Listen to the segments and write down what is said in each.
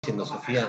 Siendo Sofía.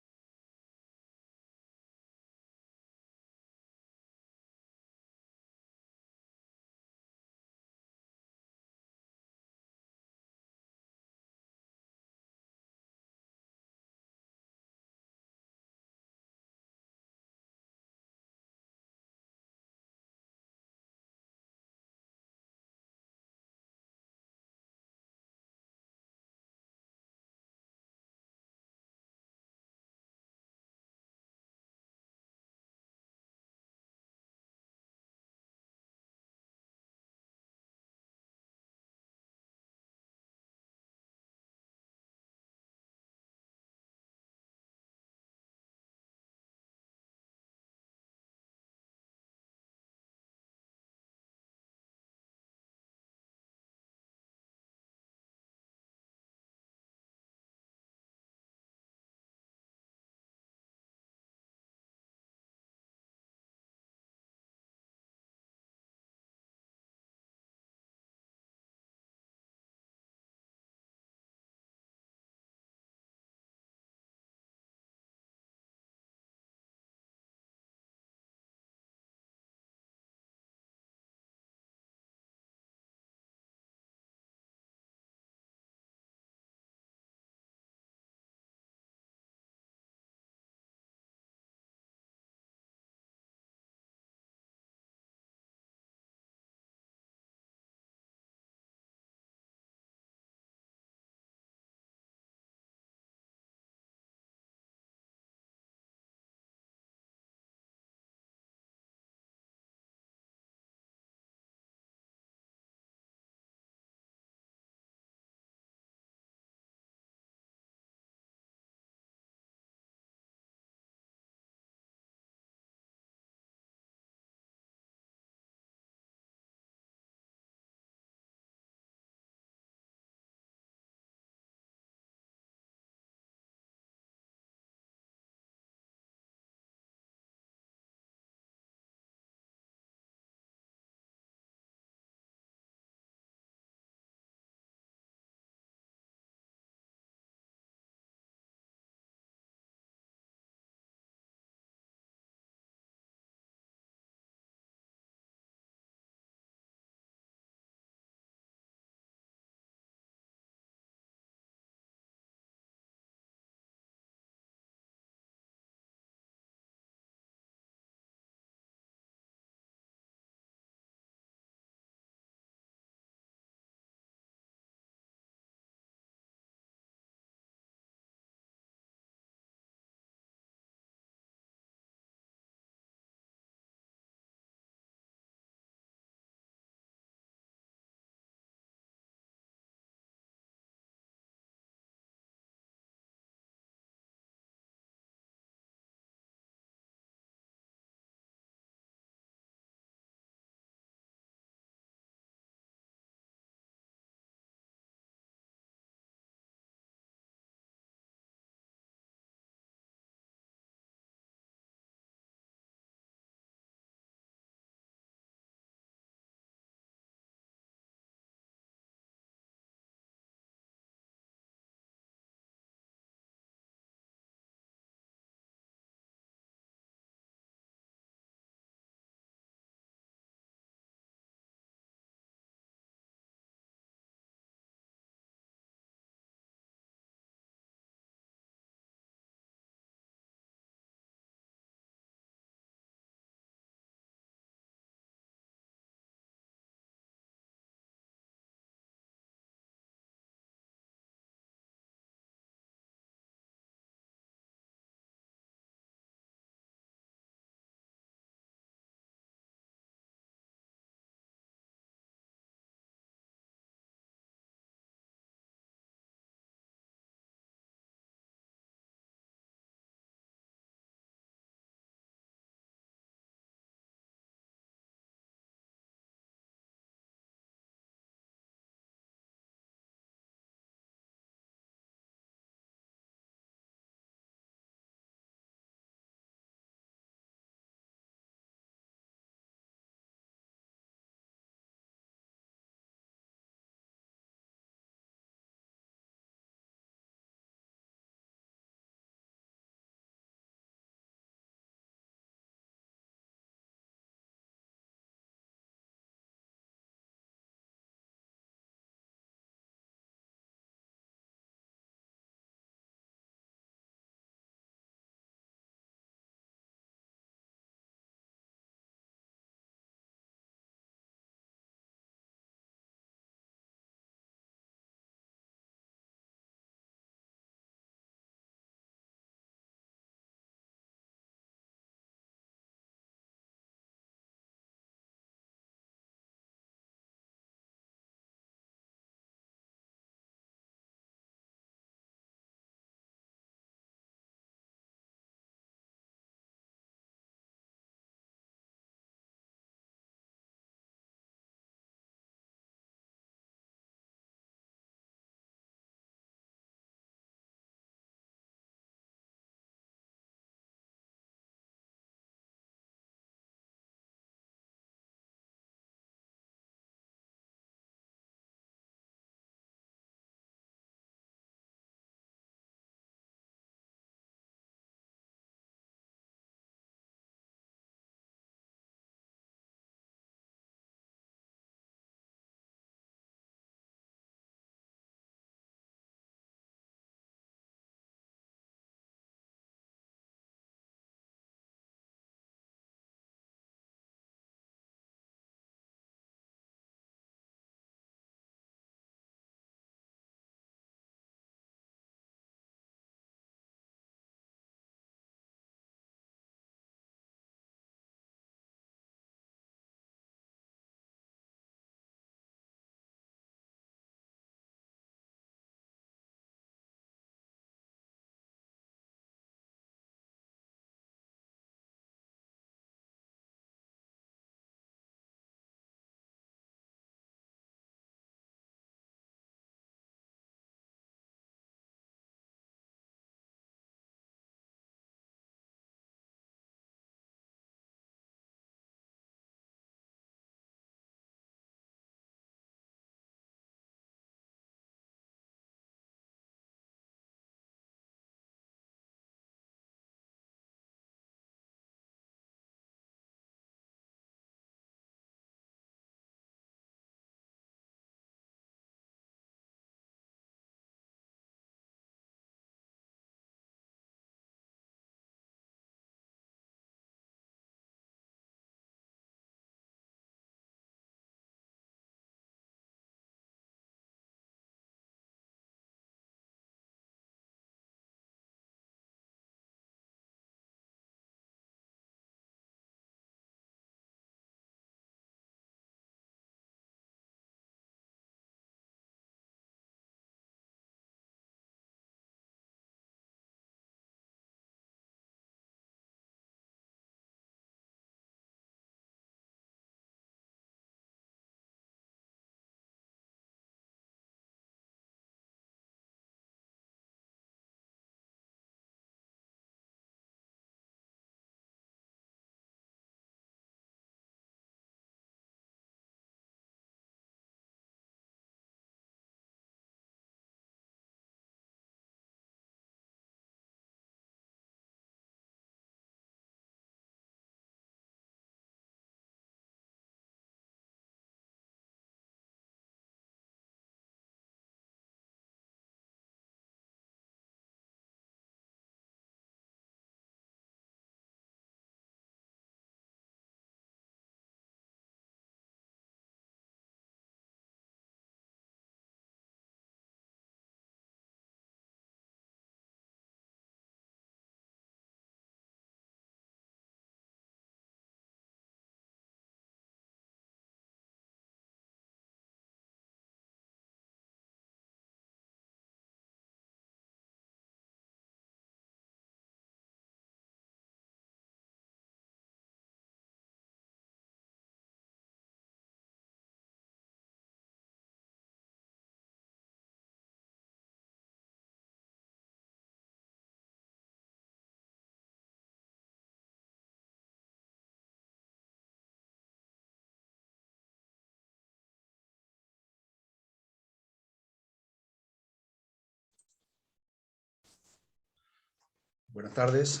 Buenas tardes.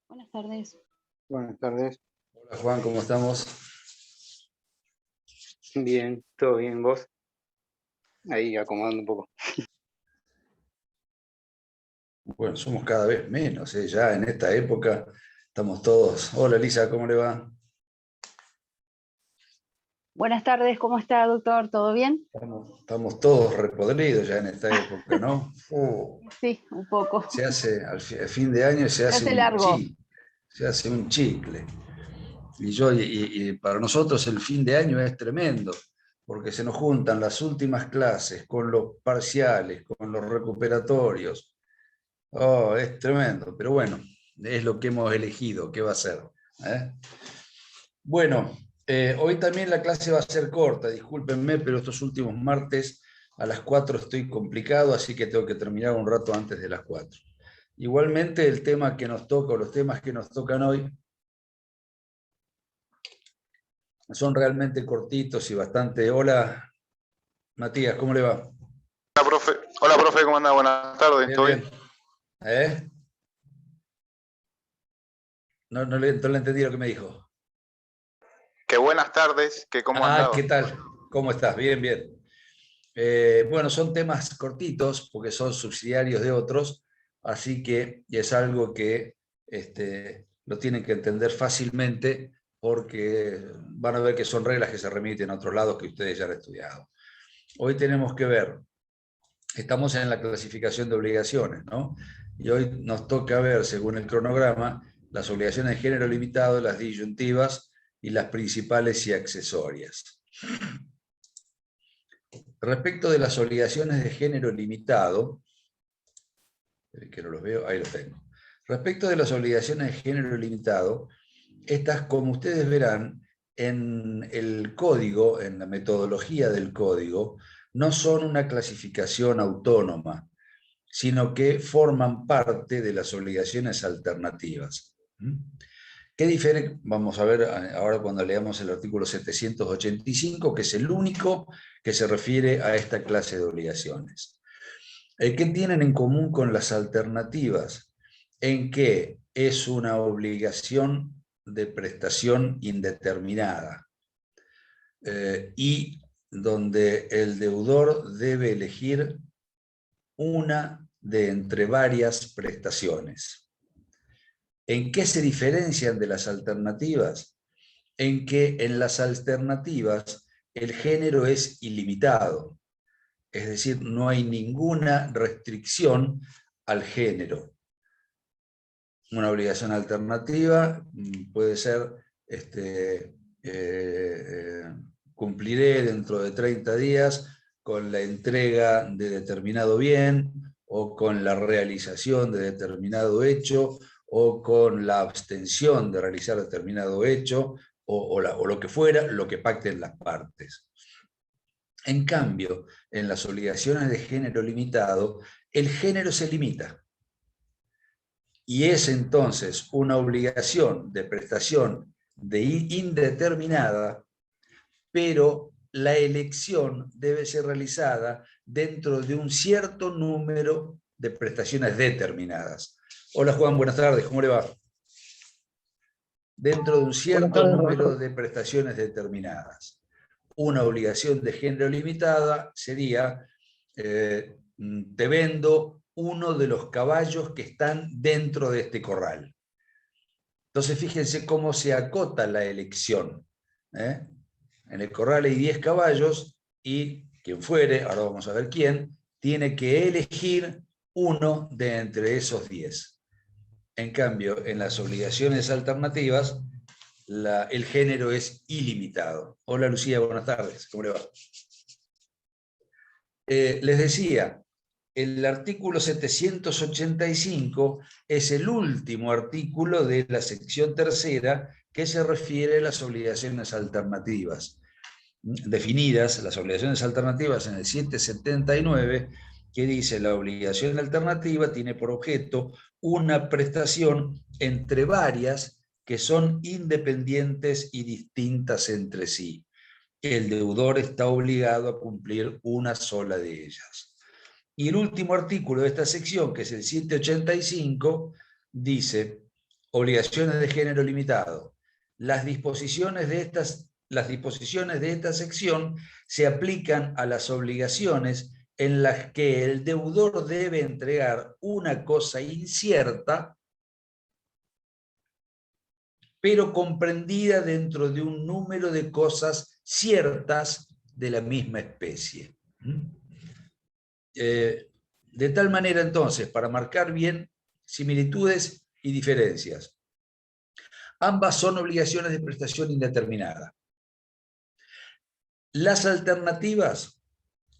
Buenas tardes. Buenas tardes. Hola Juan, ¿cómo estamos? Bien, todo bien, vos. Ahí acomodando un poco. Bueno, somos cada vez menos, ¿eh? Ya en esta época estamos todos. Hola Elisa, ¿cómo le va? Buenas tardes, ¿cómo está, doctor? ¿Todo bien? Estamos todos repodridos ya en esta época, ¿no? Sí, un poco. Se hace, al fin de año se hace largo. se hace un chicle. Y para nosotros el fin de año es tremendo, porque se nos juntan las últimas clases con los parciales, con los recuperatorios. Oh, es tremendo, pero bueno, es lo que hemos elegido, ¿qué va a ser? ¿Eh? Bueno, hoy también la clase va a ser corta, discúlpenme, pero estos últimos martes a las 4 estoy complicado, así que tengo que terminar un rato antes de las 4. Igualmente el tema que nos toca, o los temas que nos tocan hoy, son realmente cortitos y bastante... Hola, Matías, ¿cómo le va? Hola, profe. Hola, profe, ¿cómo anda? Buenas tardes. Bien, ¿Todo bien. bien? ¿Eh? No le entendí lo que me dijo. Que buenas tardes, que cómo andaba. ¿Qué tal? ¿Cómo estás? Bien, bien. Bueno, son temas cortitos porque son subsidiarios de otros, así que es algo que lo tienen que entender fácilmente porque van a ver que son reglas que se remiten a otros lados que ustedes ya han estudiado. Hoy tenemos que ver, estamos en la clasificación de obligaciones, ¿no? Y hoy nos toca ver, según el cronograma, las obligaciones de género limitado, las disyuntivas y las principales y accesorias. Respecto de las obligaciones de género limitado, que no los veo, ahí los tengo. Respecto de las obligaciones de género limitado, estas, como ustedes verán, en el código, en la metodología del código, no son una clasificación autónoma, sino que forman parte de las obligaciones alternativas. ¿Qué diferencia? Vamos a ver ahora cuando leamos el artículo 785, que es el único que se refiere a esta clase de obligaciones. ¿Qué tienen en común con las alternativas? En que es una obligación de prestación indeterminada y donde el deudor debe elegir una de entre varias prestaciones. ¿En qué se diferencian de las alternativas? En que en las alternativas el género es ilimitado, es decir, no hay ninguna restricción al género. Una obligación alternativa puede ser, cumpliré dentro de 30 días con la entrega de determinado bien, o con la realización de determinado hecho, o con la abstención de realizar determinado hecho, o lo que fuera, lo que pacten las partes. En cambio, en las obligaciones de género limitado, el género se limita. Y es entonces una obligación de prestación indeterminada, pero la elección debe ser realizada dentro de un cierto número de prestaciones determinadas. Hola Juan, buenas tardes, ¿cómo le va? Dentro de un cierto número de prestaciones determinadas. Una obligación de género limitada sería, te vendo uno de los caballos que están dentro de este corral. Entonces fíjense cómo se acota la elección. En el corral hay 10 caballos y quien fuere, ahora vamos a ver quién, tiene que elegir uno de entre esos 10. En cambio, en las obligaciones alternativas, el género es ilimitado. Hola Lucía, buenas tardes, ¿cómo le va? Les decía, el artículo 785 es el último artículo de la sección tercera que se refiere a las obligaciones alternativas. Definidas las obligaciones alternativas en el 779, que dice: la obligación alternativa tiene por objeto una prestación entre varias que son independientes y distintas entre sí. El deudor está obligado a cumplir una sola de ellas. Y el último artículo de esta sección, que es el 785, dice, obligaciones de género limitado. Las disposiciones de esta sección se aplican a las obligaciones en las que el deudor debe entregar una cosa incierta, pero comprendida dentro de un número de cosas ciertas de la misma especie. De tal manera, entonces, para marcar bien similitudes y diferencias, ambas son obligaciones de prestación indeterminada. Las alternativas,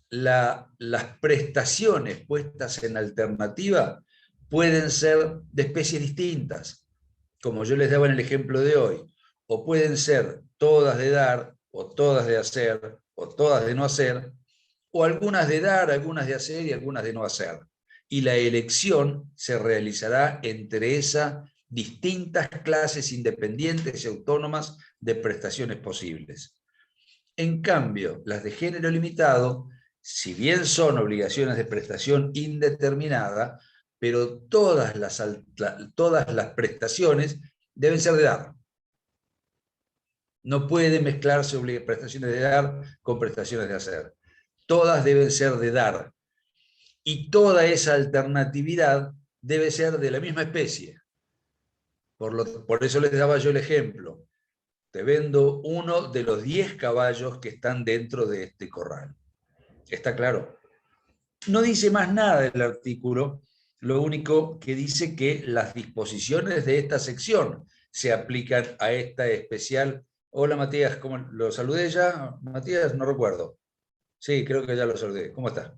las prestaciones puestas en alternativa pueden ser de especies distintas, como yo les daba en el ejemplo de hoy, o pueden ser todas de dar, o todas de hacer, o todas de no hacer, o algunas de dar, algunas de hacer y algunas de no hacer. Y la elección se realizará entre esas distintas clases independientes y autónomas de prestaciones posibles. En cambio, las de género limitado, si bien son obligaciones de prestación indeterminada, pero todas las prestaciones deben ser de dar. No puede mezclarse prestaciones de dar con prestaciones de hacer. Todas deben ser de dar. Y toda esa alternatividad debe ser de la misma especie. Por eso les daba yo el ejemplo. Te vendo uno de los 10 caballos que están dentro de este corral. ¿Está claro? No dice más nada del artículo, lo único que dice que las disposiciones de esta sección se aplican a esta especial. Hola Matías, ¿cómo lo saludé ya? Matías, no recuerdo. Sí, creo que ya lo saludé. ¿Cómo estás?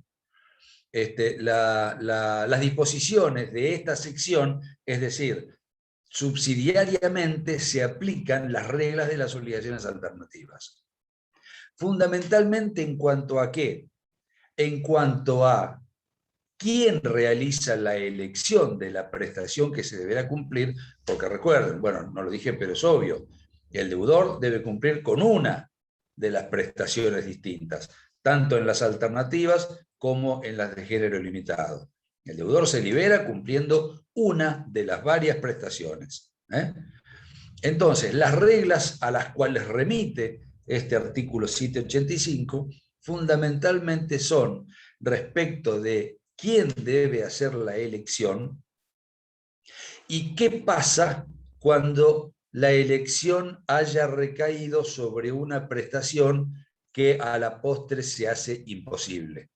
Las disposiciones de esta sección, es decir, subsidiariamente se aplican las reglas de las obligaciones alternativas. Fundamentalmente en cuanto a qué? En cuanto a quién realiza la elección de la prestación que se deberá cumplir, porque recuerden, bueno, no lo dije, pero es obvio, el deudor debe cumplir con una de las prestaciones distintas, tanto en las alternativas como en las de género limitado. El deudor se libera cumpliendo una de las varias prestaciones. Entonces, las reglas a las cuales remite este artículo 785 fundamentalmente son respecto de quién debe hacer la elección y qué pasa cuando la elección haya recaído sobre una prestación que a la postre se hace imposible.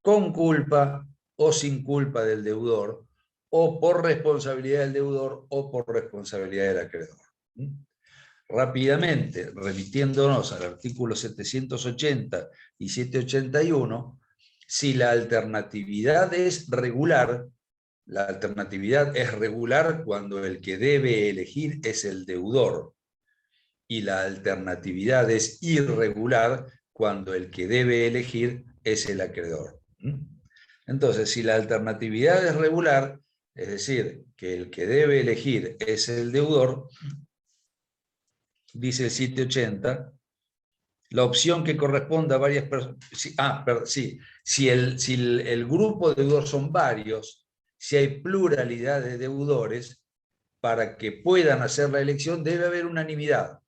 Con culpa o sin culpa del deudor, o por responsabilidad del deudor o por responsabilidad del acreedor. Rápidamente, remitiéndonos al artículo 780 y 781, si la alternatividad es regular, la alternatividad es regular cuando el que debe elegir es el deudor, y la alternatividad es irregular cuando el que debe elegir es el acreedor. Entonces, si la alternatividad es regular, es decir, que el que debe elegir es el deudor, dice el 780, la opción que corresponda a varias personas, si el grupo de deudores son varios, si hay pluralidad de deudores, para que puedan hacer la elección debe haber unanimidad.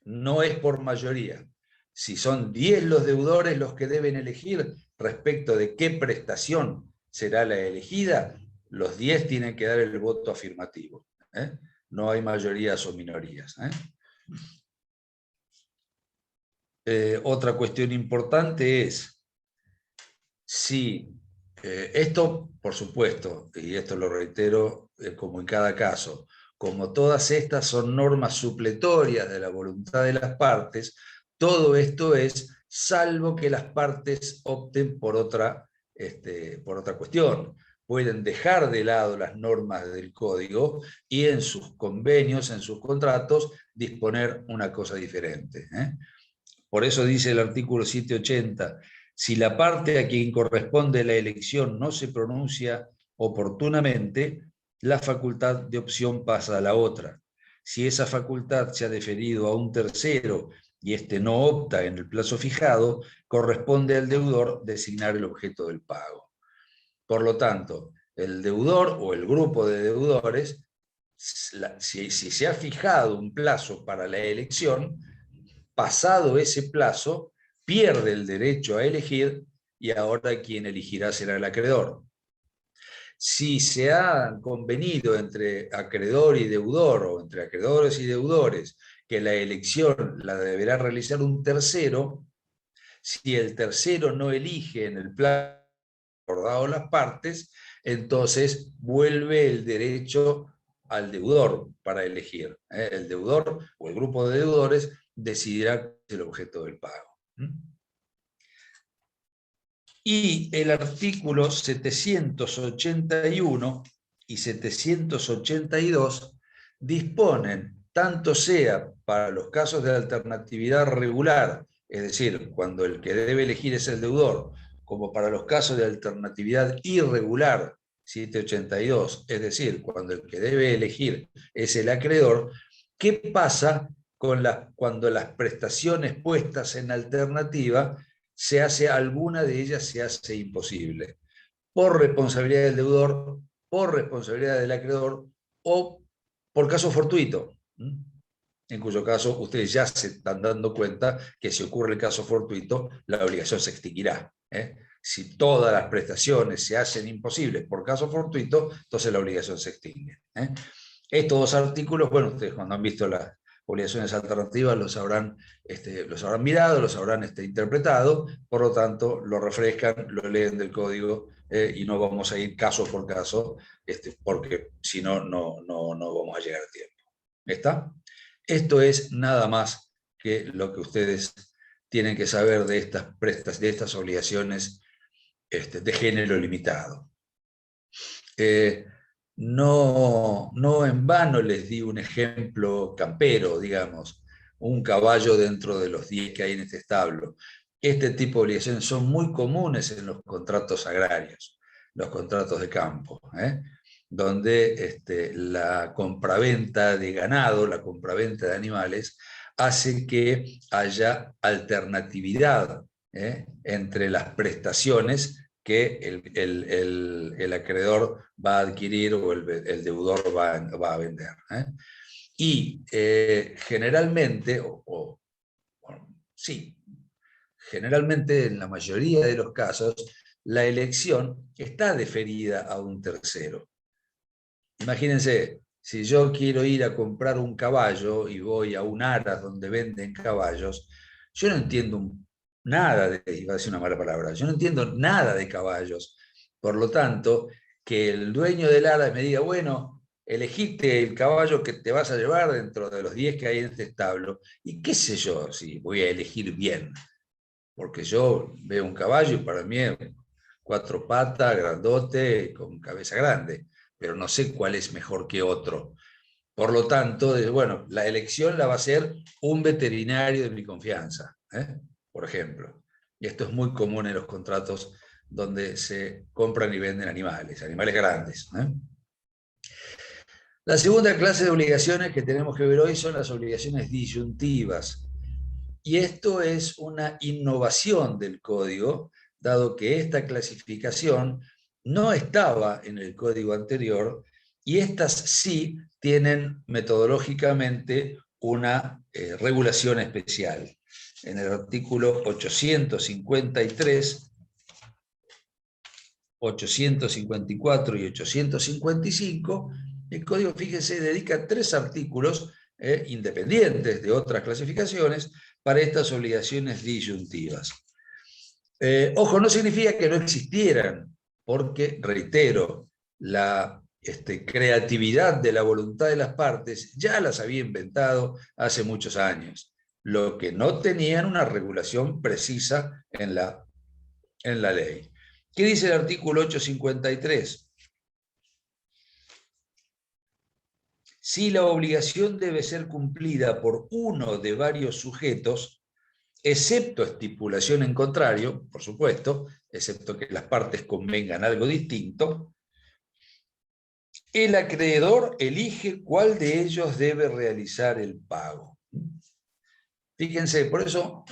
No es por mayoría. Si son 10 los deudores los que deben elegir respecto de qué prestación será la elegida, los 10 tienen que dar el voto afirmativo. No hay mayorías o minorías. Otra cuestión importante es si esto, por supuesto, y esto lo reitero como en cada caso, como todas estas son normas supletorias de la voluntad de las partes, todo esto es salvo que las partes opten por otra cuestión. Pueden dejar de lado las normas del código y en sus convenios, en sus contratos, disponer una cosa diferente. Por eso dice el artículo 780, si la parte a quien corresponde la elección no se pronuncia oportunamente, la facultad de opción pasa a la otra. Si esa facultad se ha deferido a un tercero y este no opta en el plazo fijado, corresponde al deudor designar el objeto del pago. Por lo tanto, el deudor o el grupo de deudores, si se ha fijado un plazo para la elección, pasado ese plazo, pierde el derecho a elegir y ahora quien elegirá será el acreedor. Si se ha convenido entre acreedor y deudor, o entre acreedores y deudores, que la elección la deberá realizar un tercero, si el tercero no elige en el plazo acordado las partes, entonces vuelve el derecho al deudor para elegir. El deudor o el grupo de deudores decidirá el objeto del pago. Y el artículo 781 y 782 disponen, tanto sea para los casos de alternatividad regular, es decir, cuando el que debe elegir es el deudor, como para los casos de alternatividad irregular, 782, es decir, cuando el que debe elegir es el acreedor, ¿qué pasa cuando las prestaciones puestas en alternativa alguna de ellas se hace imposible? Por responsabilidad del deudor, por responsabilidad del acreedor o por caso fortuito. En cuyo caso ustedes ya se están dando cuenta que si ocurre el caso fortuito, la obligación se extinguirá. Si todas las prestaciones se hacen imposibles por caso fortuito, entonces la obligación se extingue. Estos dos artículos, bueno, ustedes cuando han visto las obligaciones alternativas los habrán mirado, los habrán interpretado, por lo tanto lo refrescan, lo leen del código y no vamos a ir caso por caso, porque si no, no vamos a llegar a tiempo. ¿Está? Esto es nada más que lo que ustedes tienen que saber de estas obligaciones de género limitado. No en vano les di un ejemplo campero, digamos, un caballo dentro de los 10 que hay en este establo. Este tipo de obligaciones son muy comunes en los contratos agrarios, los contratos de campo, donde la compraventa de ganado, la compraventa de animales, hace que haya alternatividad entre las prestaciones que el acreedor va a adquirir o el deudor va a vender. Y generalmente, generalmente en la mayoría de los casos, la elección está deferida a un tercero. Imagínense, si yo quiero ir a comprar un caballo y voy a un aras donde venden caballos, yo no entiendo nada iba a decir una mala palabra, yo no entiendo nada de caballos. Por lo tanto, que el dueño del aras me diga, bueno, elegiste el caballo que te vas a llevar dentro de los 10 que hay en este establo, y qué sé yo si voy a elegir bien, porque yo veo un caballo y para mí es 4 patas, grandote, con cabeza grande, pero no sé cuál es mejor que otro. Por lo tanto, bueno, la elección la va a hacer un veterinario de mi confianza, por ejemplo. Y esto es muy común en los contratos donde se compran y venden animales grandes. La segunda clase de obligaciones que tenemos que ver hoy son las obligaciones disyuntivas. Y esto es una innovación del código, dado que esta clasificación no estaba en el código anterior, y estas sí tienen metodológicamente una regulación especial. En el artículo 853, 854 y 855, el código, fíjense, dedica 3 artículos independientes de otras clasificaciones para estas obligaciones disyuntivas. Ojo, no significa que no existieran, porque, reitero, la creatividad de la voluntad de las partes ya las había inventado hace muchos años, lo que no tenían una regulación precisa en la ley. ¿Qué dice el artículo 853? Si la obligación debe ser cumplida por uno de varios sujetos, excepto estipulación en contrario, por supuesto, excepto que las partes convengan algo distinto, el acreedor elige cuál de ellos debe realizar el pago. Fíjense, por eso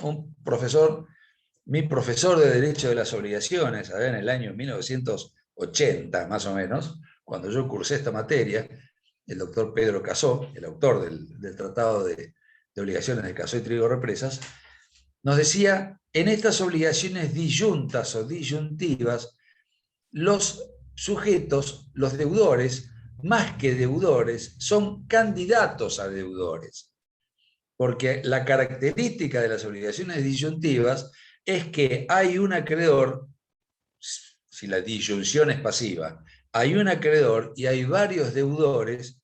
mi profesor de Derecho de las Obligaciones, en el año 1980 más o menos, cuando yo cursé esta materia, el doctor Pedro Casó, el autor del Tratado de Obligaciones de Casó y Trigo Represas, nos decía, en estas obligaciones disyuntas o disyuntivas, los sujetos, los deudores, más que deudores, son candidatos a deudores. Porque la característica de las obligaciones disyuntivas es que hay un acreedor, si la disyunción es pasiva, hay un acreedor y hay varios deudores,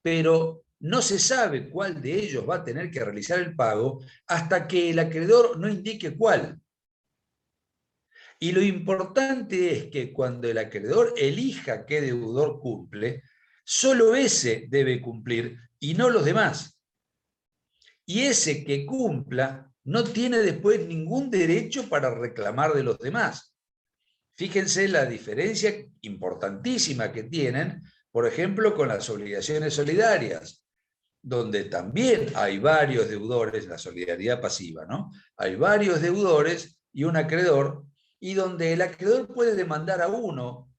pero no se sabe cuál de ellos va a tener que realizar el pago hasta que el acreedor no indique cuál. Y lo importante es que cuando el acreedor elija qué deudor cumple, solo ese debe cumplir y no los demás. Y ese que cumpla no tiene después ningún derecho para reclamar de los demás. Fíjense la diferencia importantísima que tienen, por ejemplo, con las obligaciones solidarias, donde también hay varios deudores, la solidaridad pasiva, ¿no? Hay varios deudores y un acreedor, y donde el acreedor puede demandar a uno,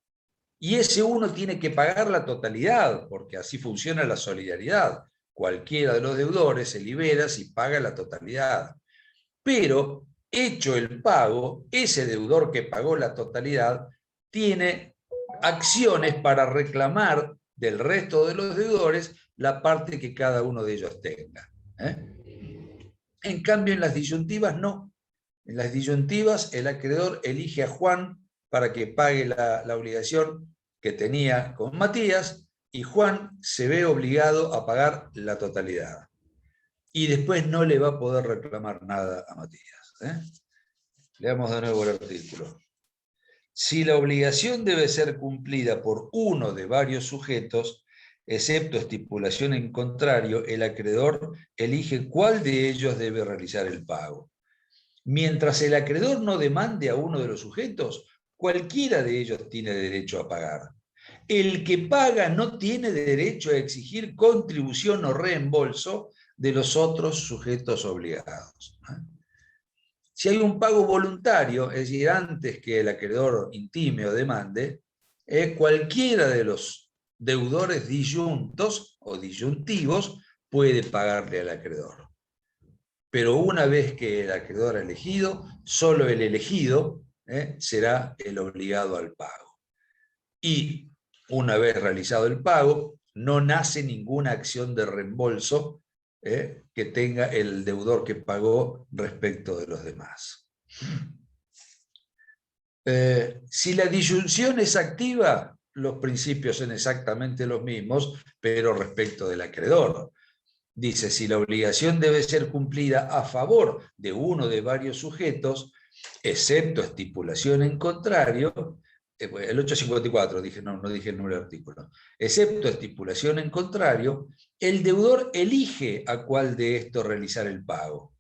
y ese uno tiene que pagar la totalidad, porque así funciona la solidaridad. Cualquiera de los deudores se libera si paga la totalidad. Pero, hecho el pago, ese deudor que pagó la totalidad tiene acciones para reclamar del resto de los deudores la parte que cada uno de ellos tenga. En cambio, en las disyuntivas no. En las disyuntivas el acreedor elige a Juan para que pague la obligación que tenía con Matías, y Juan se ve obligado a pagar la totalidad. Y después no le va a poder reclamar nada a Matías. Leamos de nuevo el artículo. Si la obligación debe ser cumplida por uno de varios sujetos, excepto estipulación en contrario, el acreedor elige cuál de ellos debe realizar el pago. Mientras el acreedor no demande a uno de los sujetos, cualquiera de ellos tiene derecho a pagar. El que paga no tiene derecho a exigir contribución o reembolso de los otros sujetos obligados. Si hay un pago voluntario, es decir, antes que el acreedor intime o demande, cualquiera de los deudores disyuntos o disyuntivos puede pagarle al acreedor. Pero una vez que el acreedor ha elegido, solo el elegido será el obligado al pago. Y una vez realizado el pago, no nace ninguna acción de reembolso que tenga el deudor que pagó respecto de los demás. Si la disyunción es activa, los principios son exactamente los mismos, pero respecto del acreedor. Dice, si la obligación debe ser cumplida a favor de uno de varios sujetos, excepto estipulación en contrario, el 854, no dije el número del artículo, excepto estipulación en contrario, el deudor elige a cuál de estos realizar el pago.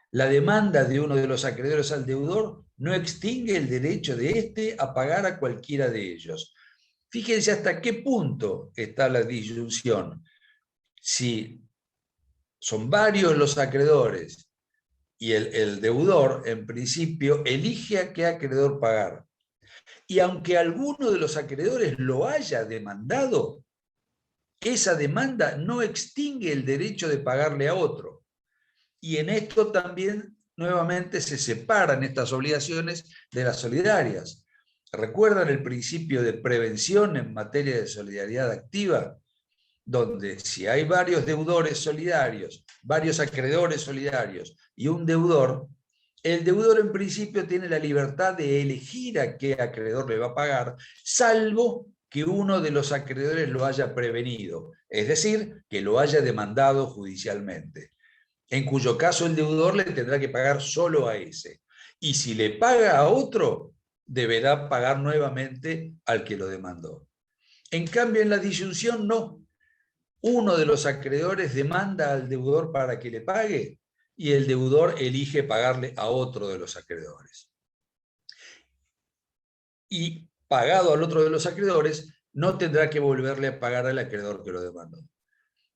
La demanda de uno de los acreedores al deudor no extingue el derecho de éste a pagar a cualquiera de ellos. Fíjense hasta qué punto está la disyunción. Si son varios los acreedores y el deudor, en principio, elige a qué acreedor pagar. Y aunque alguno de los acreedores lo haya demandado, esa demanda no extingue el derecho de pagarle a otro. Y en esto también, nuevamente, se separan estas obligaciones de las solidarias. ¿Recuerdan el principio de prevención en materia de solidaridad activa? Donde si hay varios deudores solidarios, varios acreedores solidarios y un deudor, el deudor en principio tiene la libertad de elegir a qué acreedor le va a pagar, salvo que uno de los acreedores lo haya prevenido, es decir, que lo haya demandado judicialmente, en cuyo caso el deudor le tendrá que pagar solo a ese. Y si le paga a otro, deberá pagar nuevamente al que lo demandó. En cambio, en la disyunción no. Uno de los acreedores demanda al deudor para que le pague y el deudor elige pagarle a otro de los acreedores. Y pagado al otro de los acreedores, no tendrá que volverle a pagar al acreedor que lo demandó.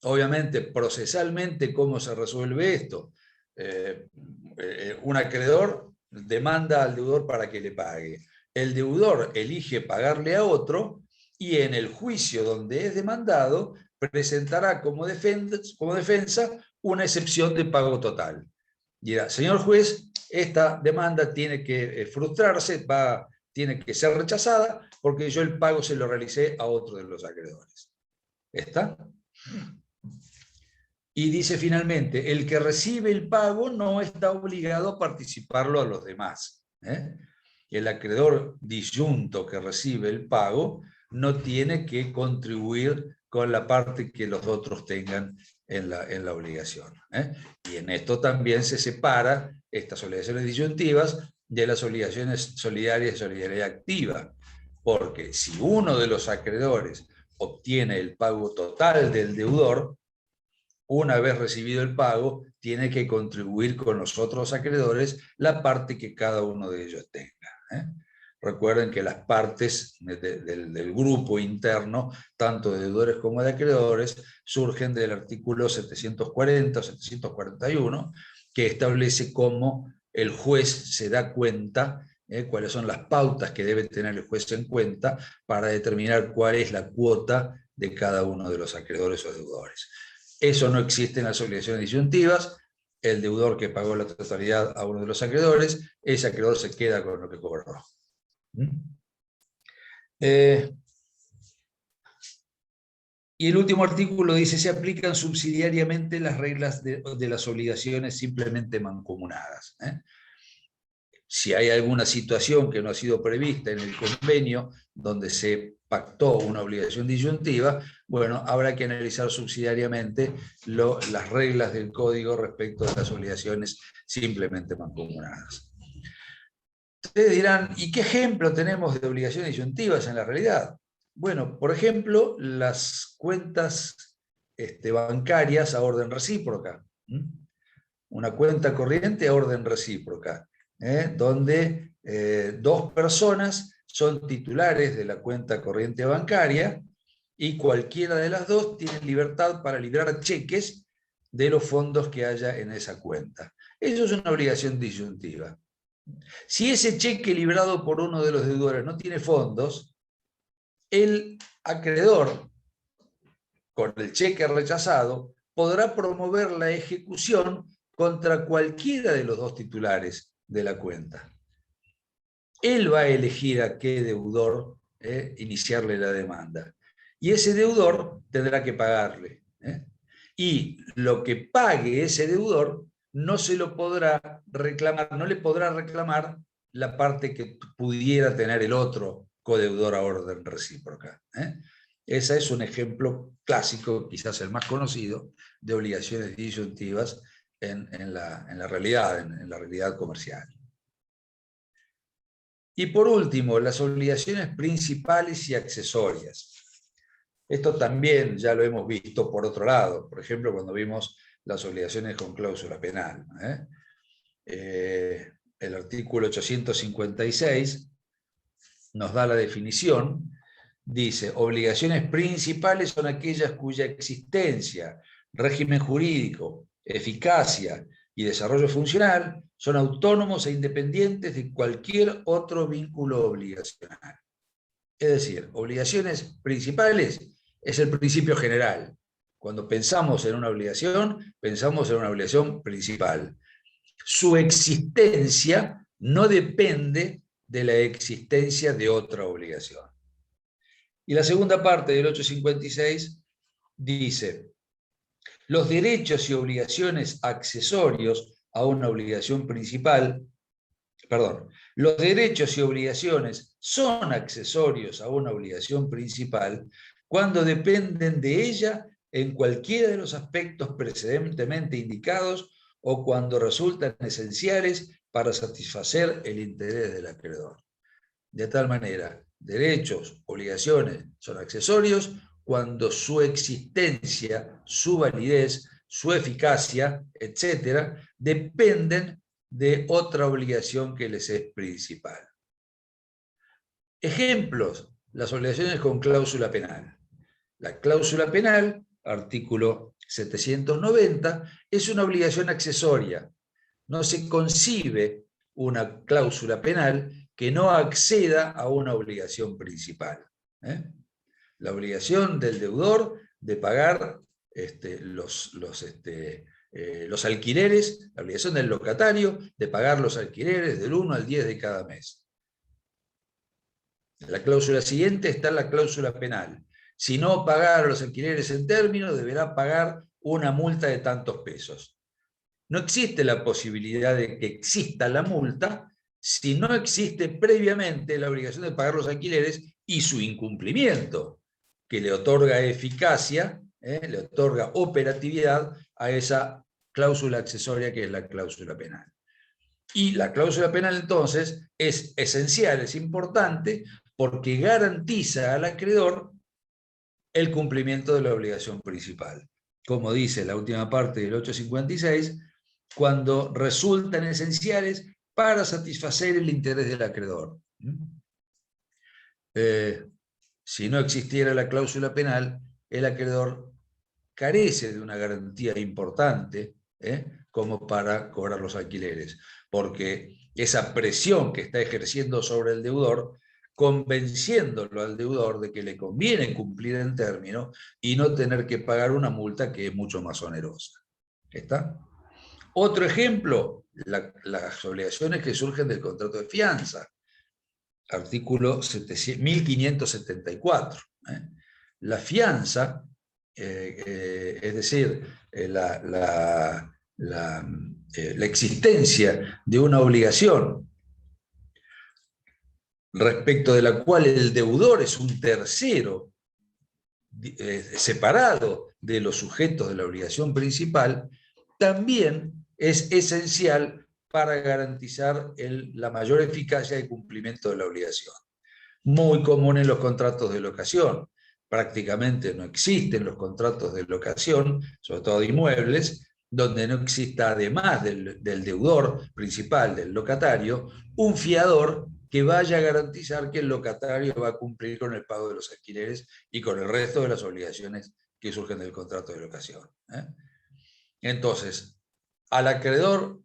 Obviamente, procesalmente, ¿cómo se resuelve esto? un acreedor demanda al deudor para que le pague. El deudor elige pagarle a otro y en el juicio donde es demandado presentará como defensa una excepción de pago total. Dirá, señor juez, esta demanda tiene que frustrarse, tiene que ser rechazada porque yo el pago se lo realicé a otro de los acreedores. ¿Está? Y dice finalmente, el que recibe el pago no está obligado a participarlo a los demás. El acreedor disyunto que recibe el pago no tiene que contribuir con la parte que los otros tengan en la obligación. Y en esto también se separa estas obligaciones disyuntivas de las obligaciones solidarias y solidaridad activa, porque si uno de los acreedores obtiene el pago total del deudor, una vez recibido el pago, tiene que contribuir con los otros acreedores la parte que cada uno de ellos tenga. Recuerden que las partes del grupo interno, tanto de deudores como de acreedores, surgen del artículo 740 o 741, que establece cómo el juez se da cuenta, cuáles son las pautas que debe tener el juez en cuenta para determinar cuál es la cuota de cada uno de los acreedores o deudores. Eso no existe en las obligaciones disyuntivas. El deudor que pagó la totalidad a uno de los acreedores, ese acreedor se queda con lo que cobró. Y el último artículo dice, se aplican subsidiariamente las reglas de las obligaciones simplemente mancomunadas. Si hay alguna situación que no ha sido prevista en el convenio, donde se pactó una obligación disyuntiva, bueno, habrá que analizar subsidiariamente las reglas del código respecto de las obligaciones simplemente mancomunadas. Ustedes dirán, ¿y qué ejemplo tenemos de obligaciones disyuntivas en la realidad? Bueno, por ejemplo, las cuentas bancarias a orden recíproca. Una cuenta corriente a orden recíproca, donde dos personas son titulares de la cuenta corriente bancaria y cualquiera de las dos tiene libertad para librar cheques de los fondos que haya en esa cuenta. Eso es una obligación disyuntiva. Si ese cheque librado por uno de los deudores no tiene fondos, el acreedor, con el cheque rechazado, podrá promover la ejecución contra cualquiera de los dos titulares de la cuenta. Él va a elegir a qué deudor iniciarle la demanda. Y ese deudor tendrá que pagarle. Y lo que pague ese deudor no se lo podrá reclamar, no le podrá reclamar la parte que pudiera tener el otro codeudor a orden recíproca. Ese es un ejemplo clásico, quizás el más conocido, de obligaciones disyuntivas en la realidad comercial. Y por último, las obligaciones principales y accesorias. Esto también ya lo hemos visto por otro lado, por ejemplo, cuando vimos las obligaciones con cláusula penal. El artículo 856 nos da la definición, dice, obligaciones principales son aquellas cuya existencia, régimen jurídico, eficacia y desarrollo funcional son autónomos e independientes de cualquier otro vínculo obligacional. Es decir, obligaciones principales es el principio general. Cuando pensamos en una obligación, pensamos en una obligación principal. Su existencia no depende de la existencia de otra obligación. Y la segunda parte del 856 dice, los derechos y obligaciones accesorios a una obligación principal, los derechos y obligaciones son accesorios a una obligación principal cuando dependen de ella en cualquiera de los aspectos precedentemente indicados o cuando resultan esenciales para satisfacer el interés del acreedor. De tal manera, derechos, obligaciones son accesorios cuando su existencia, su validez, su eficacia, etc., dependen de otra obligación que les es principal. Ejemplos, las obligaciones con cláusula penal. La cláusula penal, artículo 790, es una obligación accesoria no se concibe una cláusula penal que no acceda a una obligación principal. La obligación del deudor de pagar los alquileres, la obligación del locatario de pagar los alquileres del 1 al 10 de cada mes. La cláusula siguiente está en la cláusula penal. Si no pagara los alquileres en término, deberá pagar una multa de tantos pesos. No existe la posibilidad de que exista la multa si no existe previamente la obligación de pagar los alquileres y su incumplimiento, que le otorga eficacia, le otorga operatividad a esa cláusula accesoria que es la cláusula penal. Y la cláusula penal entonces es esencial, es importante, porque garantiza al acreedor el cumplimiento de la obligación principal. Como dice la última parte del 856, cuando resultan esenciales para satisfacer el interés del acreedor. Si no existiera la cláusula penal, el acreedor carece de una garantía importante como para cobrar los alquileres, porque esa presión que está ejerciendo sobre el deudor, convenciéndolo al deudor de que le conviene cumplir en término y no tener que pagar una multa que es mucho más onerosa. ¿Está? Otro ejemplo, las obligaciones que surgen del contrato de fianza. Artículo 1574. La fianza, es decir, la existencia de una obligación respecto de la cual el deudor es un tercero separado de los sujetos de la obligación principal, también es esencial para garantizar la mayor eficacia de cumplimiento de la obligación. Muy común en los contratos de locación. Prácticamente no existen los contratos de locación, sobre todo de inmuebles, donde no exista, además del deudor principal, del locatario, un fiador que vaya a garantizar que el locatario va a cumplir con el pago de los alquileres y con el resto de las obligaciones que surgen del contrato de locación. Entonces, el acreedor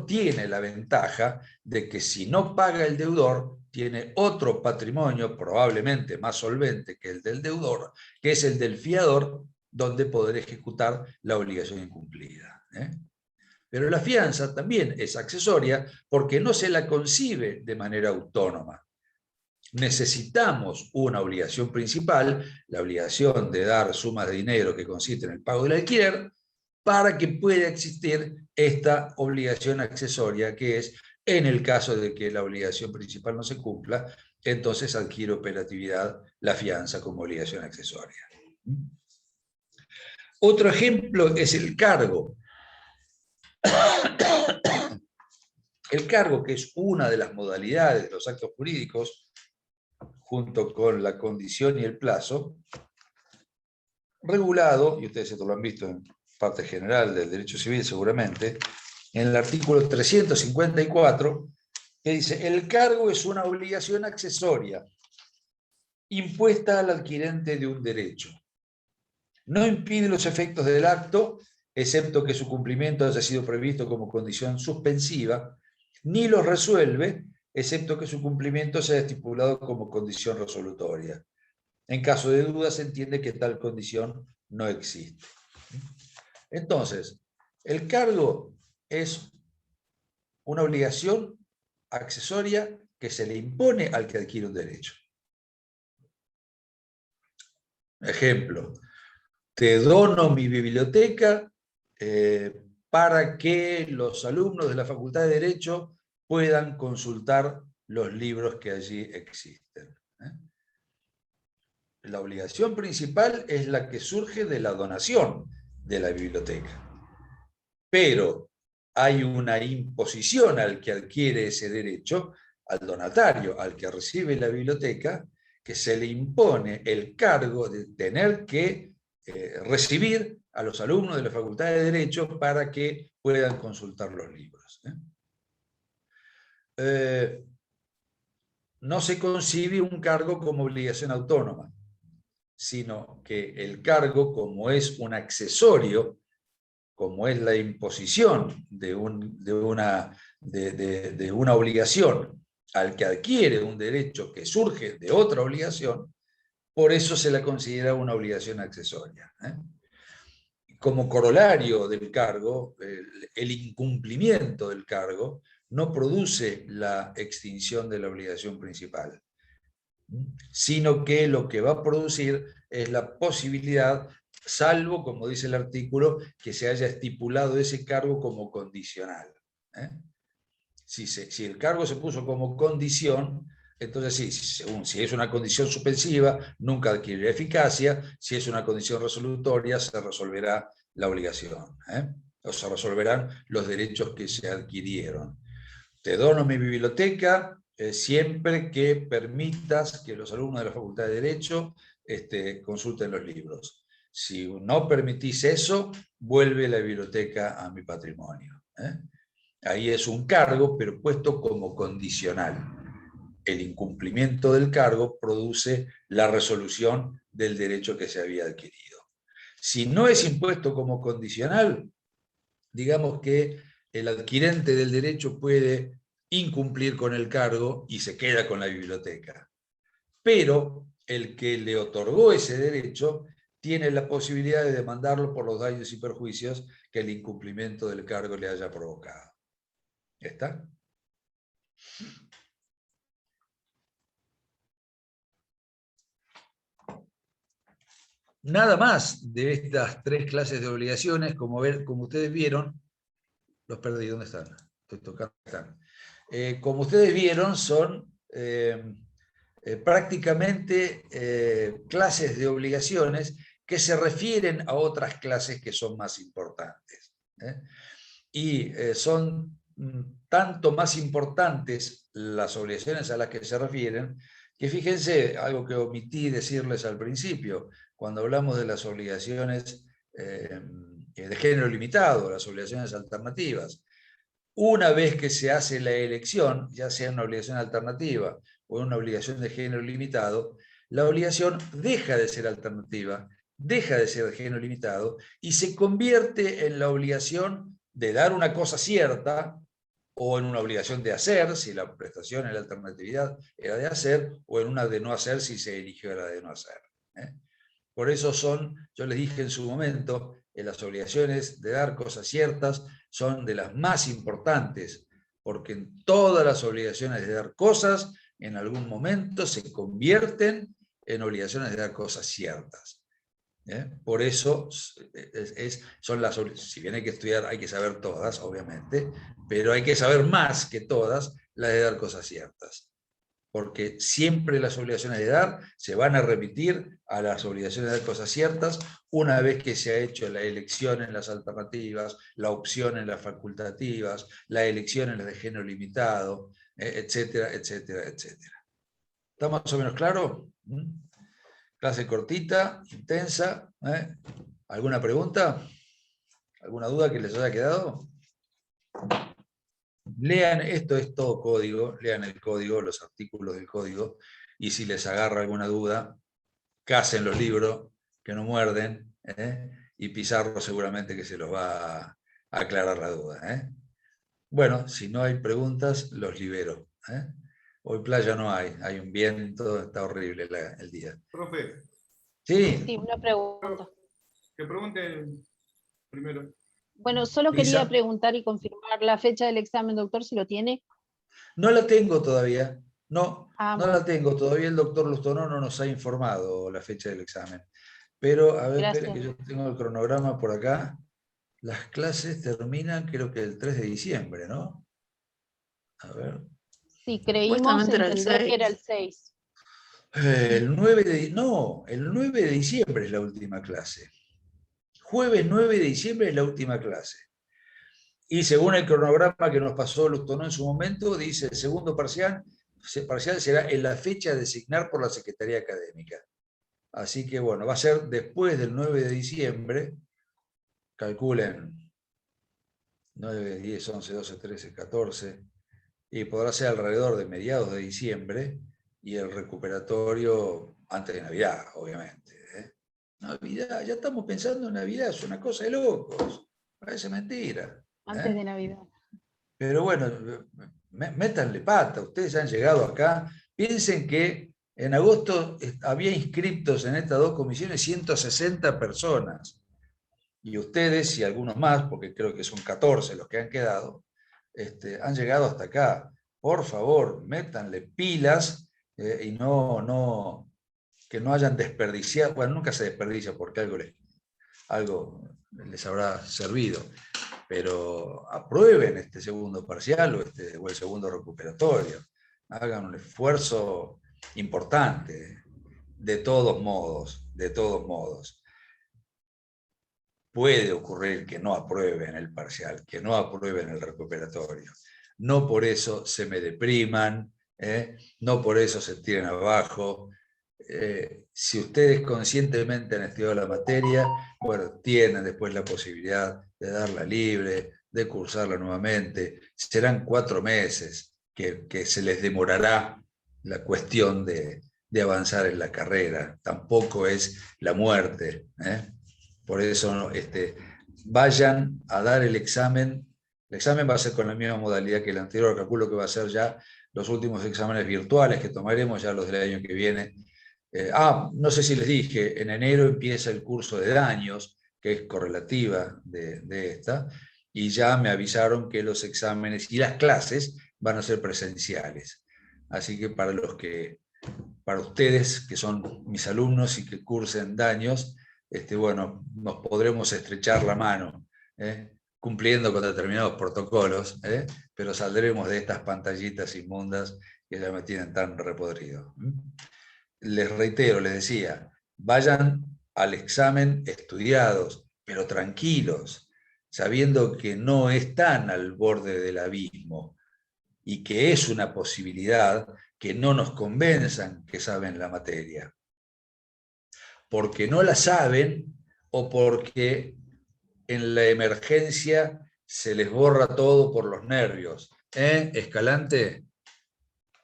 tiene la ventaja de que si no paga el deudor, tiene otro patrimonio probablemente más solvente que el del deudor, que es el del fiador, donde poder ejecutar la obligación incumplida. Pero la fianza también es accesoria porque no se la concibe de manera autónoma. Necesitamos una obligación principal, la obligación de dar sumas de dinero que consiste en el pago del alquiler, para que pueda existir esta obligación accesoria, que es, en el caso de que la obligación principal no se cumpla, entonces adquiere operatividad la fianza como obligación accesoria. Otro ejemplo es el cargo. El cargo, que es una de las modalidades de los actos jurídicos, junto con la condición y el plazo, regulado, y ustedes esto lo han visto en parte general del derecho civil seguramente, en el artículo 354, que dice: el cargo es una obligación accesoria impuesta al adquirente de un derecho. No impide los efectos del acto, excepto que su cumplimiento haya sido previsto como condición suspensiva, ni los resuelve, excepto que su cumplimiento sea estipulado como condición resolutoria. En caso de duda, se entiende que tal condición no existe. Entonces, el cargo es una obligación accesoria que se le impone al que adquiere un derecho. Ejemplo: te dono mi biblioteca para que los alumnos de la Facultad de Derecho puedan consultar los libros que allí existen. La obligación principal es la que surge de la donación de la biblioteca. Pero hay una imposición al que adquiere ese derecho, al donatario, al que recibe la biblioteca, que se le impone el cargo de tener que recibir a los alumnos de la Facultad de Derecho para que puedan consultar los libros. No se concibe un cargo como obligación autónoma, sino que el cargo, como es un accesorio como es la imposición de una obligación al que adquiere un derecho que surge de otra obligación, por eso se la considera una obligación accesoria. Como corolario del cargo, el incumplimiento del cargo no produce la extinción de la obligación principal, sino que lo que va a producir es la posibilidad, salvo, como dice el artículo, que se haya estipulado ese cargo como condicional. Si el cargo se puso como condición, entonces sí, si es una condición suspensiva, nunca adquirirá eficacia. Si es una condición resolutoria, se resolverá la obligación, o se resolverán los derechos que se adquirieron. Te dono mi biblioteca siempre que permitas que los alumnos de la Facultad de Derecho consulten los libros. Si no permitís eso, vuelve la biblioteca a mi patrimonio. Ahí es un cargo, pero puesto como condicional. El incumplimiento del cargo produce la resolución del derecho que se había adquirido. Si no es impuesto como condicional, digamos que el adquirente del derecho puede incumplir con el cargo y se queda con la biblioteca. Pero el que le otorgó ese derecho tiene la posibilidad de demandarlo por los daños y perjuicios que el incumplimiento del cargo le haya provocado. ¿Está? Nada más de estas 3 clases de obligaciones, como ustedes vieron, los perdí, ¿dónde están? Estoy tocando, están. Como ustedes vieron, son prácticamente clases de obligaciones que se refieren a otras clases que son más importantes. Y son tanto más importantes las obligaciones a las que se refieren, que fíjense, algo que omití decirles al principio, cuando hablamos de las obligaciones de género limitado, las obligaciones alternativas. Una vez que se hace la elección, ya sea una obligación alternativa o una obligación de género limitado, la obligación deja de ser alternativa, deja de ser de género limitado y se convierte en la obligación de dar una cosa cierta o en una obligación de hacer, si la prestación en la alternatividad era de hacer, o en una de no hacer, si se eligió la de no hacer. Por eso yo les dije en su momento, las obligaciones de dar cosas ciertas son de las más importantes, porque en todas las obligaciones de dar cosas, en algún momento se convierten en obligaciones de dar cosas ciertas. Por eso son si bien hay que estudiar, hay que saber todas, obviamente, pero hay que saber más que todas las de dar cosas ciertas. Porque siempre las obligaciones de dar se van a remitir a las obligaciones de dar cosas ciertas una vez que se ha hecho la elección en las alternativas, la opción en las facultativas, la elección en las de género limitado, etcétera, etcétera, etcétera. ¿Está más o menos claro? Clase cortita, intensa. ¿Alguna pregunta? ¿Alguna duda que les haya quedado? Lean, esto es todo código, lean el código, los artículos del código, y si les agarra alguna duda, casen los libros, que no muerden, y Pizarro seguramente que se los va a aclarar la duda. Bueno, si no hay preguntas, los libero. Hoy playa no hay un viento, está horrible el día. Profe. Sí, una pregunta. Que pregunten primero. Bueno, solo Lisa. quería preguntar y confirmar la fecha del examen, doctor, si lo tiene. No la tengo todavía, no Ah, la tengo todavía. El doctor Lustonó no nos ha informado la fecha del examen. Pero, a ver, esperen que yo tengo el cronograma por acá. Las clases terminan, creo que el 3 de diciembre, ¿no? A ver. Sí, creímos entender que era el 6. El 9 de diciembre es la última clase. Jueves 9 de diciembre es la última clase. Y según el cronograma que nos pasó Lustonó en su momento, dice el segundo parcial será en la fecha a designar por la Secretaría Académica. Así que bueno, va a ser después del 9 de diciembre, calculen 9, 10, 11, 12, 13, 14, y podrá ser alrededor de mediados de diciembre, y el recuperatorio antes de Navidad, obviamente. Navidad, ya estamos pensando en Navidad, es una cosa de locos. Parece mentira. Antes de Navidad. Pero bueno, métanle pata, ustedes han llegado acá. Piensen que en agosto había inscriptos en estas dos comisiones 160 personas. Y ustedes y algunos más, porque creo que son 14 los que han quedado, han llegado hasta acá. Por favor, métanle pilas y que no hayan desperdiciado. Bueno, nunca se desperdicia porque algo les habrá servido. Pero aprueben este segundo parcial o el segundo recuperatorio. Hagan un esfuerzo importante, de todos modos, de todos modos. Puede ocurrir que no aprueben el parcial, que no aprueben el recuperatorio. No por eso se me depriman, no por eso se tiren abajo. Si ustedes conscientemente han estudiado la materia, bueno, tienen después la posibilidad de darla libre, de cursarla nuevamente. Serán 4 meses que se les demorará la cuestión de avanzar en la carrera. Tampoco es la muerte. Por eso vayan a dar el examen. El examen va a ser con la misma modalidad que el anterior. Calculo que va a ser ya los últimos exámenes virtuales que tomaremos, ya los del año que viene. No sé si les dije, en enero empieza el curso de daños, que es correlativa de esta, y ya me avisaron que los exámenes y las clases van a ser presenciales. Así que para ustedes que son mis alumnos y que cursen daños, bueno, nos podremos estrechar la mano, cumpliendo con determinados protocolos, pero saldremos de estas pantallitas inmundas que ya me tienen tan repodrido. Les reitero, les decía, vayan al examen estudiados, pero tranquilos, sabiendo que no están al borde del abismo y que es una posibilidad que no nos convenzan que saben la materia. Porque no la saben o porque en la emergencia se les borra todo por los nervios. Escalante,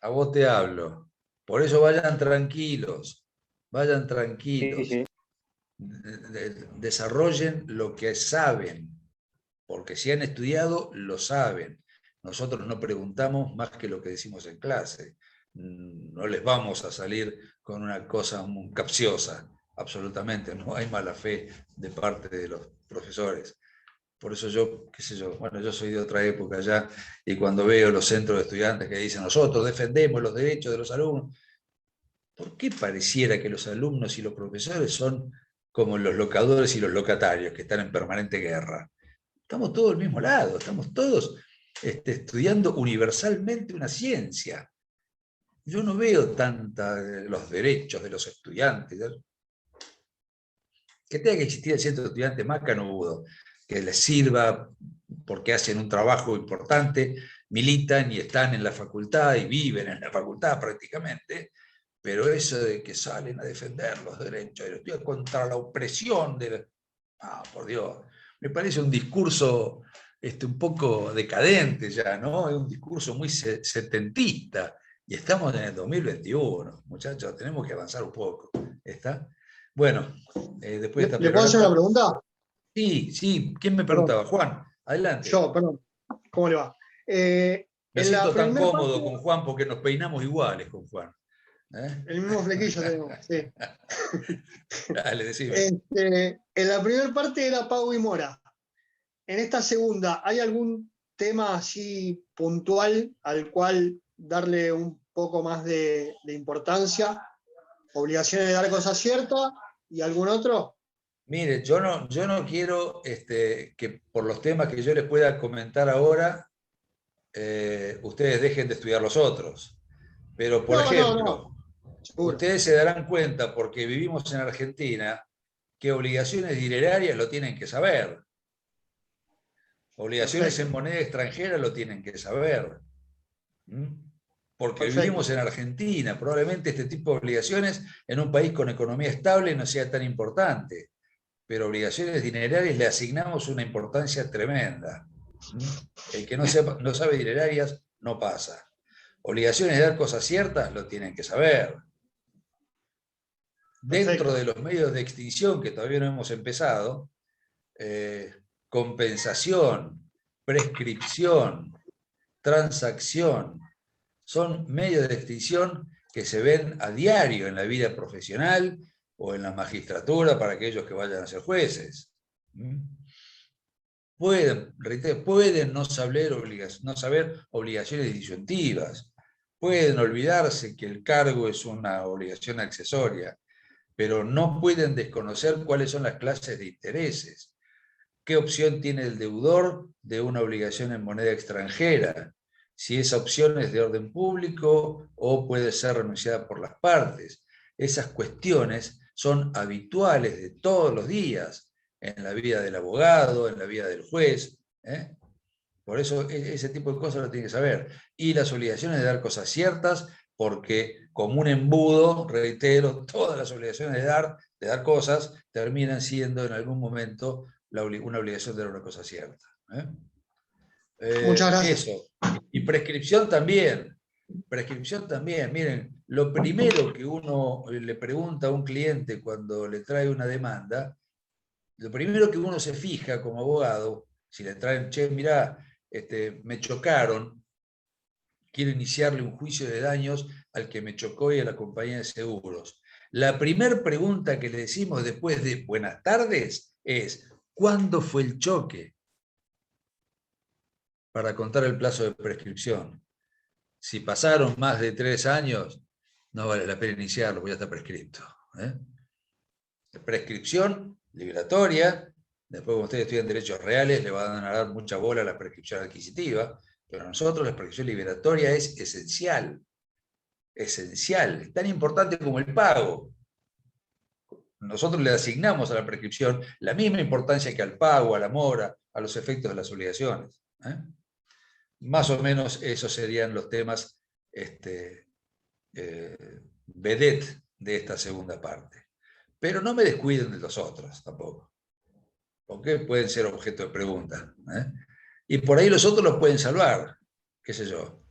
a vos te hablo. Por eso vayan tranquilos, vayan tranquilos. Sí. Desarrollen lo que saben, porque si han estudiado, lo saben. Nosotros no preguntamos más que lo que decimos en clase. No les vamos a salir con una cosa muy capciosa. Absolutamente, no hay mala fe de parte de los profesores. Por eso yo, qué sé yo, bueno, yo soy de otra época ya, y cuando veo los centros de estudiantes que dicen nosotros defendemos los derechos de los alumnos, ¿por qué pareciera que los alumnos y los profesores son como los locadores y los locatarios que están en permanente guerra? Estamos todos del mismo lado, estamos todos estudiando universalmente una ciencia. Yo no veo los derechos de los estudiantes. Que tenga que existir el centro de estudiantes más canudo, que les sirva porque hacen un trabajo importante, militan y están en la facultad y viven en la facultad prácticamente, pero eso de que salen a defender los derechos de los estudiantes contra la opresión por Dios, me parece un discurso un poco decadente ya, ¿no? Es un discurso muy setentista, y estamos en el 2021, muchachos, tenemos que avanzar un poco. ¿Está? Bueno, después de esta ¿Le puedo hacer una pregunta? Sí. ¿Quién me preguntaba? Juan, adelante. Yo, perdón. ¿Cómo le va? Me siento tan cómodo con Juan porque nos peinamos iguales con Juan. El mismo flequillo tenemos, sí. Dale, decime. En la primera parte era Pau y Mora. En esta segunda, ¿hay algún tema así puntual al cual darle un poco más de importancia? ¿Obligaciones de dar cosas ciertas y algún otro? Mire, yo no quiero que por los temas que yo les pueda comentar ahora, ustedes dejen de estudiar los otros. Pero, por ejemplo, ustedes se darán cuenta, porque vivimos en Argentina, que obligaciones dinerarias lo tienen que saber. Obligaciones en moneda extranjera lo tienen que saber. Porque vivimos en Argentina. Probablemente este tipo de obligaciones en un país con economía estable no sea tan importante. Pero obligaciones dinerarias le asignamos una importancia tremenda. El que no sabe dinerarias no pasa. Obligaciones de dar cosas ciertas lo tienen que saber. Dentro de los medios de extinción, que todavía no hemos empezado, compensación, prescripción, transacción. Son medios de extinción que se ven a diario en la vida profesional o en la magistratura para aquellos que vayan a ser jueces. Pueden no saber obligaciones disyuntivas, pueden olvidarse que el cargo es una obligación accesoria, pero no pueden desconocer cuáles son las clases de intereses. ¿Qué opción tiene el deudor de una obligación en moneda extranjera? Si esa opción es de orden público o puede ser renunciada por las partes. Esas cuestiones son habituales de todos los días en la vida del abogado, en la vida del juez. Por eso ese tipo de cosas lo tiene que saber. Y las obligaciones de dar cosas ciertas, porque como un embudo, reitero, todas las obligaciones de dar cosas terminan siendo en algún momento una obligación de dar una cosa cierta. Muchas gracias. Eso. Y prescripción también. Prescripción también. Miren, lo primero que uno le pregunta a un cliente cuando le trae una demanda, lo primero que uno se fija como abogado, si le traen, che, mirá, me chocaron, quiero iniciarle un juicio de daños al que me chocó y a la compañía de seguros. La primera pregunta que le decimos después de buenas tardes es, ¿cuándo fue el choque? Para contar el plazo de prescripción. Si pasaron más de 3 años, no vale la pena iniciarlo, porque ya está prescripto. Prescripción liberatoria, después como ustedes estudian derechos reales, le van a dar mucha bola a la prescripción adquisitiva, pero a nosotros la prescripción liberatoria es esencial. Esencial, es tan importante como el pago. Nosotros le asignamos a la prescripción la misma importancia que al pago, a la mora, a los efectos de las obligaciones. Más o menos esos serían los temas vedette de esta segunda parte. Pero no me descuiden de los otros tampoco, porque pueden ser objeto de pregunta. Y por ahí los otros los pueden salvar, qué sé yo.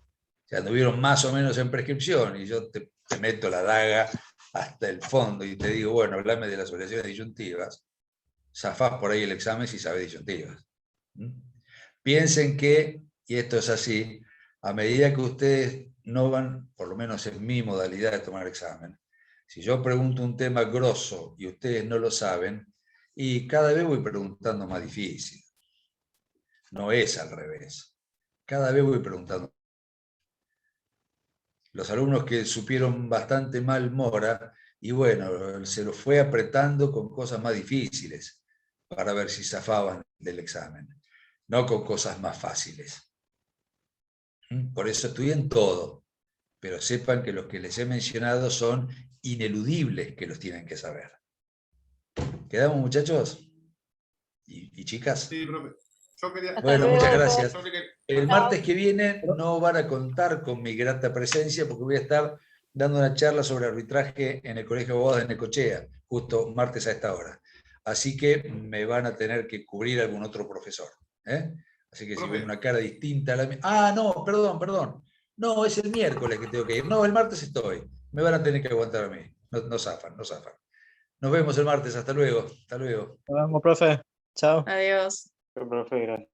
Si anduvieron más o menos en prescripción y yo te meto la daga hasta el fondo y te digo, bueno, hablame de las obligaciones disyuntivas, zafás por ahí el examen si sabes disyuntivas. Piensen que, y esto es así, a medida que ustedes no van, por lo menos en mi modalidad de tomar examen, si yo pregunto un tema grosso y ustedes no lo saben, y cada vez voy preguntando más difícil. No es al revés. Cada vez voy preguntando. Los alumnos que supieron bastante mal mora, y bueno, se los fue apretando con cosas más difíciles para ver si zafaban del examen, no con cosas más fáciles. Por eso estudien todo, pero sepan que los que les he mencionado son ineludibles que los tienen que saber. ¿Quedamos, muchachos? ¿Y chicas? Sí, profe. Yo quería... Bueno, muchas gracias. Yo quería- El martes que viene no van a contar con mi grata presencia porque voy a estar dando una charla sobre arbitraje en el Colegio de Abogados de Necochea, justo martes a esta hora. Así que me van a tener que cubrir algún otro profesor. Así que si ven una cara distinta a la mía... Ah, no, perdón. No, es el miércoles que tengo que ir. No, el martes estoy. Me van a tener que aguantar a mí. No zafan. Nos vemos el martes. Hasta luego. Nos vemos, profe. Chao. Adiós. Profe, gracias.